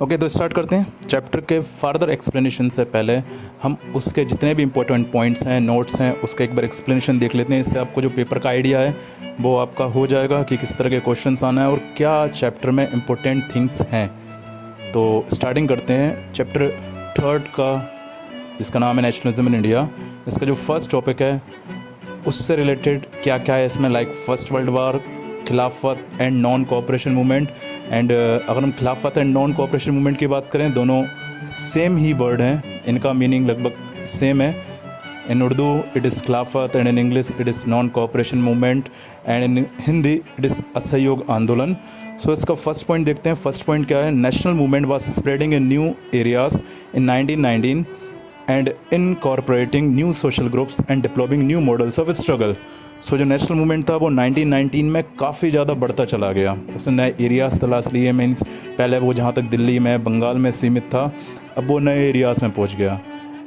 Okay, तो start करते हैं। चैप्टर के फर्दर एक्सप्लेनेशन से पहले हम उसके जितने भी इंपॉर्टेंट पॉइंट्स हैं, नोट्स हैं, उसका एक बार एक्सप्लेनेशन देख लेते हैं। इससे आपको जो पेपर का आइडिया है वो आपका हो जाएगा कि किस तरह के क्वेश्चंस आना है और क्या चैप्टर में इंपॉर्टेंट थिंग्स हैं। तो स्टार्टिंग करते हैं चैप्टर थर्ड का, जिसका नाम है नेशनलिज्म इन इंडिया। इसका जो फर्स्ट टॉपिक है उससे रिलेटेड क्या क्या है इसमें, लाइक फर्स्ट वर्ल्ड वार, खिलाफत and non cooperation movement. And अगर हम खिलाफत एंड नॉन कोऑपरेशन मूवमेंट की बात करें, दोनों सेम ही वर्ड हैं, इनका मीनिंग लगभग सेम है। इन उर्दू इट इज़ खिलाफत and in English it is non cooperation movement and in Hindi it is असहयोग आंदोलन। सो इसका फर्स्ट पॉइंट देखते हैं। फर्स्ट पॉइंट क्या है? National movement was spreading in new areas in 1919 and incorporating new social groups and developing new models of struggle. So जो national movement था वो 1919 में काफ़ी ज़्यादा बढ़ता चला गया। उसने नए एरियाज़ तलाश लिए। मीन्स पहले वो जहाँ तक दिल्ली में, बंगाल में सीमित था, अब वो नए एरियाज़ में पहुँच गया।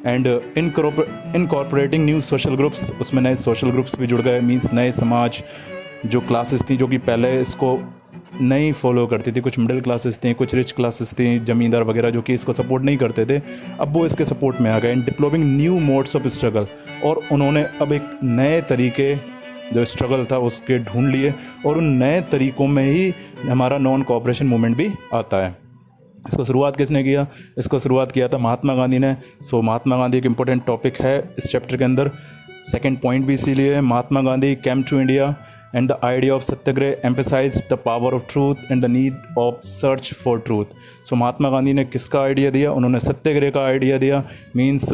And incorporating new social groups, उसमें नए सोशल ग्रुप्स भी जुड़ गए। मीन्स नए समाज, जो क्लासेस थी जो कि पहले इसको नहीं फॉलो करती थी, कुछ मिडिल क्लासेस थी, कुछ रिच क्लासेस थी, ज़मींदार वगैरह, जो कि इसको सपोर्ट नहीं करते थे, अब वो इसके सपोर्ट में आ गए। And developing new modes of struggle, और उन्होंने अब एक नए तरीके जो स्ट्रगल था उसके ढूंढ लिए, और उन नए तरीक़ों में ही हमारा नॉन कोऑपरेशन मूवमेंट भी आता है। इसको शुरुआत किसने किया? इसको शुरुआत किया था महात्मा गांधी ने। सो महात्मा गांधी एक इम्पोर्टेंट टॉपिक है इस चैप्टर के अंदर। सेकेंड पॉइंट भी इसीलिए है, Mahatma Gandhi came to India and the idea of satyagraha emphasized the power of truth and the need of search for truth। so Mahatma Gandhi ने किसका आइडिया दिया? उन्होंने सत्याग्रह का आइडिया दिया। मीन्स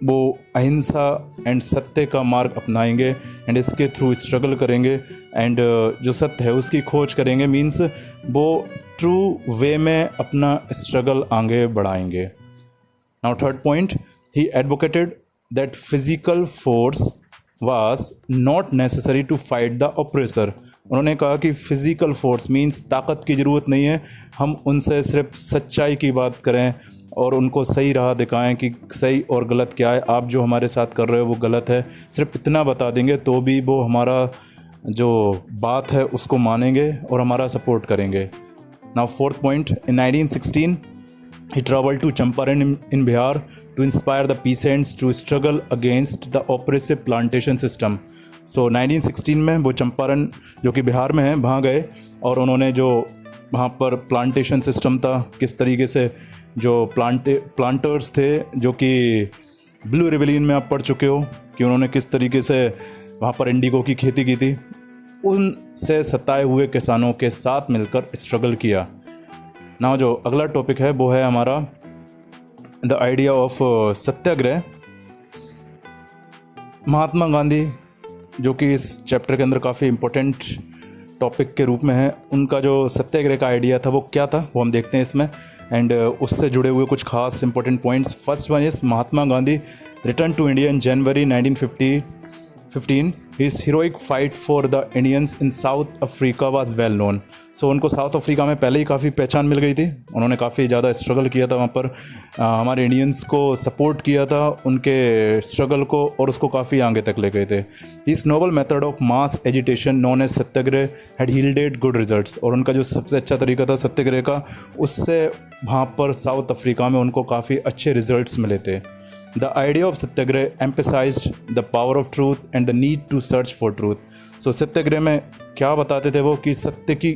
वो अहिंसा एंड सत्य का मार्ग अपनाएंगे एंड इसके थ्रू स्ट्रगल करेंगे एंड जो सत्य है उसकी खोज करेंगे। मीन्स वो ट्रू वे में अपना स्ट्रगल आगे बढ़ाएंगे। Now third point, he advocated that physical force was not necessary to fight the oppressor। उन्होंने कहा कि फिज़िकल फोर्स मीन्स ताकत की ज़रूरत नहीं है, हम उनसे सिर्फ सच्चाई की बात करें और उनको सही राह दिखाएं कि सही और गलत क्या है। आप जो हमारे साथ कर रहे हो वो गलत है, सिर्फ इतना बता देंगे तो भी वो हमारा जो बात है उसको मानेंगे और हमारा सपोर्ट करेंगे। Now fourth point, in 1916 he traveled to Champaran in Bihar to inspire the peasants to struggle against the oppressive plantation system। so 1916 में वो चंपारण जो कि बिहार में है वहाँ गए और उन्होंने जो वहाँ पर प्लांटेशन सिस्टम था, किस तरीके से जो प्लांटर्स थे, जो कि ब्लू रिविलियन में आप पढ़ चुके हो कि उन्होंने किस तरीके से वहाँ पर इंडिगो की खेती की थी, उनसे सताए हुए किसानों के साथ मिलकर स्ट्रगल किया। नाउ जो अगला टॉपिक है वो है हमारा द आइडिया ऑफ सत्याग्रह। महात्मा गांधी जो कि इस चैप्टर के अंदर काफ़ी इम्पोर्टेंट टॉपिक के रूप में है, उनका जो सत्याग्रह का आइडिया था वो क्या था वो हम देखते हैं इसमें एंड उससे जुड़े हुए कुछ खास important points. First one is Mahatma Gandhi return to India in January 1915। His heroic fight for the Indians in South Africa was well known। so उनको साउथ अफ्रीका में पहले ही काफ़ी पहचान मिल गई थी। उन्होंने काफ़ी ज़्यादा स्ट्रगल किया था वहाँ पर, हमारे इंडियंस को सपोर्ट किया था उनके स्ट्रगल को और उसको काफ़ी आगे तक ले गए थे। इस noble method of mass agitation known as satyagraha had yielded good results, और उनका जो सबसे अच्छा तरीका था सत्याग्रह का, उससे वहाँ पर साउथ अफ्रीका में उनको काफ़ी अच्छे रिजल्ट्स मिले थे। The idea of satyagraha emphasized the power of truth and the need to search for truth। so सत्याग्रह में क्या बताते थे वो कि सत्य की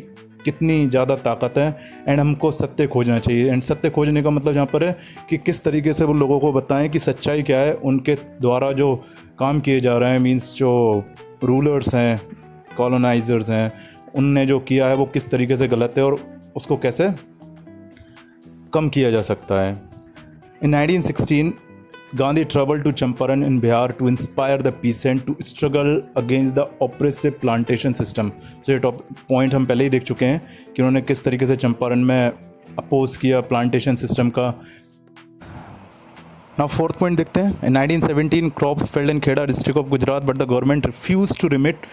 कितनी ज़्यादा ताकत है एंड हमको सत्य खोजना चाहिए। एंड सत्य खोजने का मतलब यहाँ पर है कि किस तरीके से वो लोगों को बताएं कि सच्चाई क्या है, उनके द्वारा जो काम किए जा रहे हैं, मीन्स जो रूलर्स हैं, कॉलोनाइजर्स हैं, उनने जो किया है वो किस तरीके से गलत है और उसको कैसे कम किया जा सकता है। इन 1916 Gandhi traveled to Champaran in Bihar to inspire the peasant to struggle against the oppressive plantation system। so ये पॉइंट हम पहले ही देख चुके हैं कि उन्होंने किस तरीके से चंपारण में अपोज किया प्लांटेशन सिस्टम का। नाउ फोर्थ पॉइंट देखते हैं। in 1917 crops failed in Kheda district of Gujarat but the government refused to remit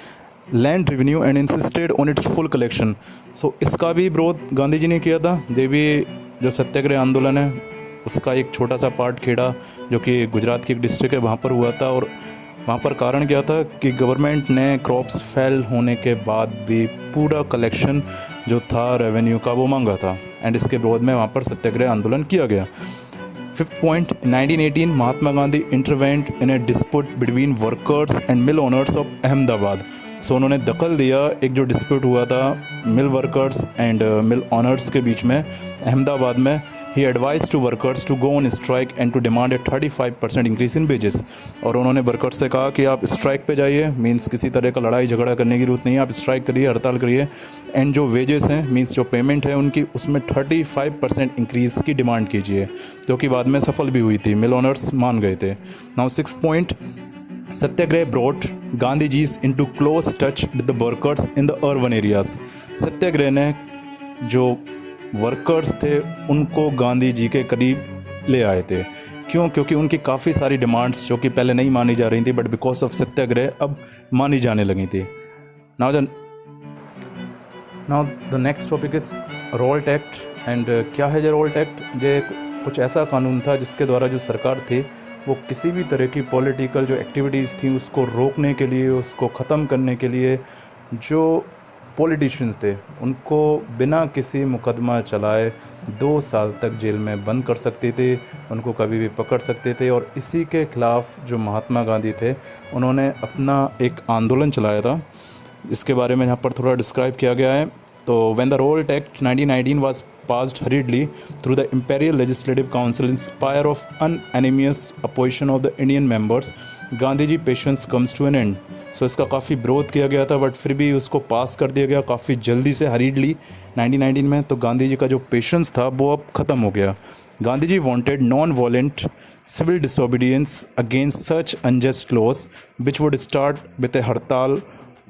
land revenue and insisted on its full collection। so इसका भी विरोध गांधी जी ने किया था। ये भी जो सत्याग्रह आंदोलन है उसका एक छोटा सा पार्ट खेड़ा जो कि गुजरात की एक डिस्ट्रिक्ट है वहाँ पर हुआ था, और वहाँ पर कारण क्या था कि गवर्नमेंट ने क्रॉप्स फेल होने के बाद भी पूरा कलेक्शन जो था रेवेन्यू का वो मांगा था। एंड इसके विरोध में वहाँ पर सत्याग्रह आंदोलन किया गया। Fifth point, 1918 Mahatma Gandhi intervened in a dispute between workers and mill owners of Ahmedabad. So उन्होंने दखल दिया एक जो डिस्प्यूट हुआ था mill workers and mill owners के बीच में अहमदाबाद में। He advise to workers to go on strike and to demand a 35% increase in wages. और उन्होंने वर्कर्स से कहा कि आप स्ट्राइक पे जाइए, मींस किसी तरह का लड़ाई झगड़ा करने की जरूरत नहीं है, आप स्ट्राइक करिए, हड़ताल करिए, एंड जो वेजेस हैं मींस जो पेमेंट है उनकी उसमें 35% इंक्रीज़ की डिमांड कीजिए, जो कि बाद में सफल भी हुई थी, मिल ओनर्स मान गए थे। Now six point, satyagraha brought Gandhi ji's into close touch with the workers in the urban areas. Satyagraha ने जो वर्कर्स थे उनको गांधी जी के करीब ले आए थे। क्यों? क्योंकि उनकी काफ़ी सारी डिमांड्स जो कि पहले नहीं मानी जा रही थी बट बिकॉज ऑफ सत्याग्रह अब मानी जाने लगी थी। Now the next topic is Rowlatt Act. And क्या है ये रोल्ट एक्ट? ये कुछ ऐसा कानून था जिसके द्वारा जो सरकार थी वो किसी भी तरह की पॉलिटिकल जो एक्टिविटीज़ थी उसको रोकने के लिए, उसको ख़त्म करने के लिए जो पॉलिटिशियंस थे उनको बिना किसी मुकदमा चलाए 2 साल तक जेल में बंद कर सकते थे, उनको कभी भी पकड़ सकते थे। और इसी के ख़िलाफ़ जो महात्मा गांधी थे उन्होंने अपना एक आंदोलन चलाया था, इसके बारे में यहाँ पर थोड़ा डिस्क्राइब किया गया है। तो when the Rowlatt Act 1919 was passed hurriedly through the Imperial Legislative Council in spite of unanimous opposition of the Indian members, Gandhi patience comes to an end. So इसका काफ़ी विरोध किया गया था बट फिर भी उसको पास कर दिया गया काफ़ी जल्दी से, हरीडली 1919 में। तो गांधी जी का जो पेशेंस था वो अब ख़त्म हो गया। Gandhi ji wanted non violent civil disobedience against such unjust laws which would start with a hartal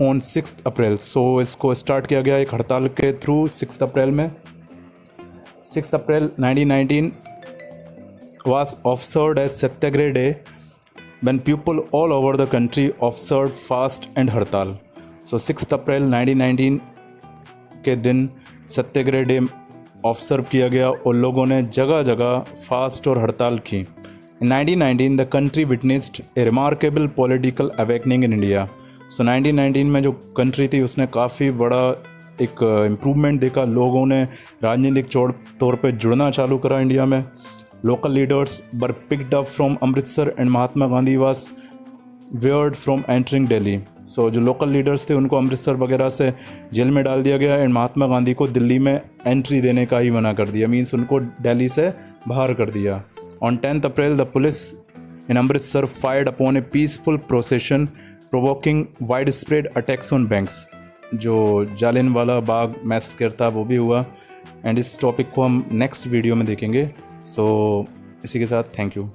on 6 अप्रैल। सो इसको स्टार्ट किया गया एक हड़ताल के थ्रू 6 अप्रैल में। 6 April 1919 was observed as Satyagrah Day when people all over the country observed fast and हड़ताल। So 6 April 1919 के दिन सत्याग्रह डे ऑब्जर्व किया गया और लोगों ने जगह जगह फास्ट और हड़ताल की। In 1919 the country witnessed a remarkable political awakening in India। So 1919 में जो कंट्री थी उसने काफ़ी बड़ा एक इम्प्रूवमेंट देखा, लोगों ने राजनीतिक तौर पे जुड़ना चालू करा इंडिया में। Local leaders were picked up from Amritsar and Mahatma Gandhi was barred from entering Delhi. So जो लोकल लीडर्स थे उनको अमृतसर वगैरह से जेल में डाल दिया गया एंड महात्मा गांधी को दिल्ली में एंट्री देने का ही मना कर दिया, मीन्स उनको दिल्ली से बाहर कर दिया। On 10 April the police in Amritsar fired upon a peaceful procession provoking widespread attacks on banks. जो जालियनवाला बाग मैसेकर था वो भी हुआ एंड इस टॉपिक को हम नेक्स्ट वीडियो में देखेंगे। सो इसी के साथ थैंक यू।